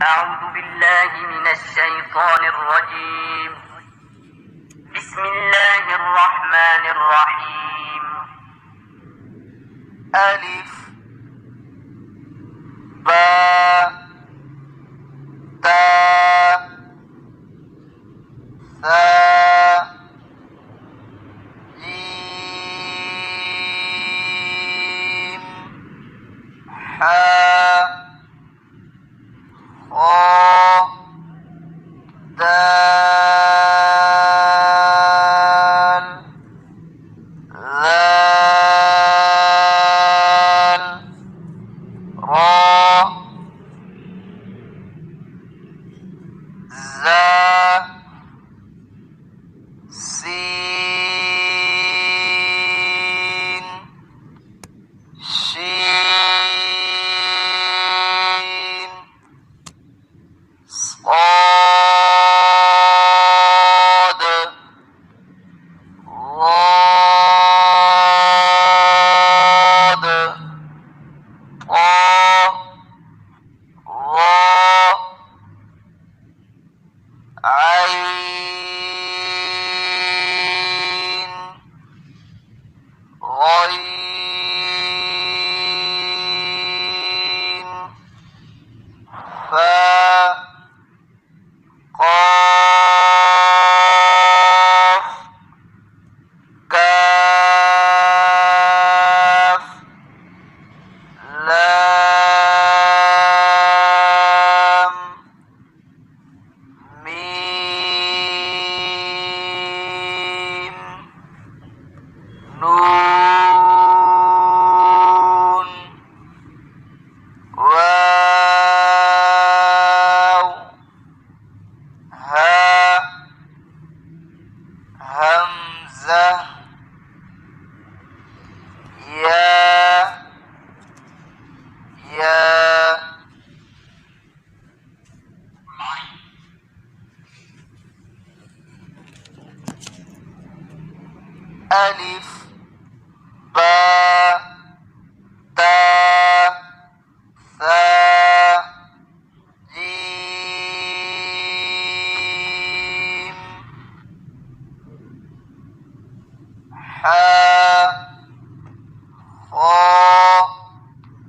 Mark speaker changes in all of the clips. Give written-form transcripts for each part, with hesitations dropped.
Speaker 1: أعوذ بالله من الشيطان الرجيم. بسم الله الرحمن الرحيم.
Speaker 2: ألف باء تاء ثاء جيم حاء خاء دال ذال راء زاء سين شين صاد ضاد طاء ظاء عين غين فاء قاف كاف لام ميم نون واو هاء همزة ياء ألف باء تاء ثاء جيم حاء خاء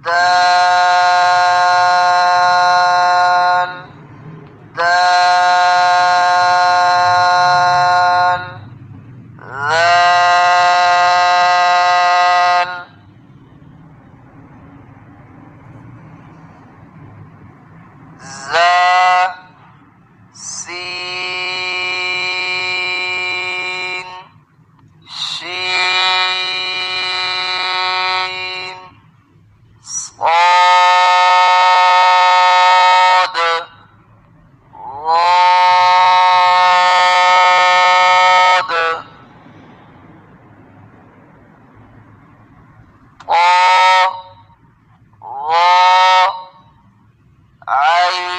Speaker 2: دال ذال زاء سين شين صاد ضاد طاء ظاء عين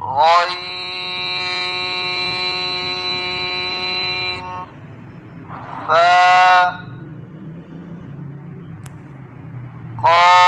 Speaker 2: غين فاء قاف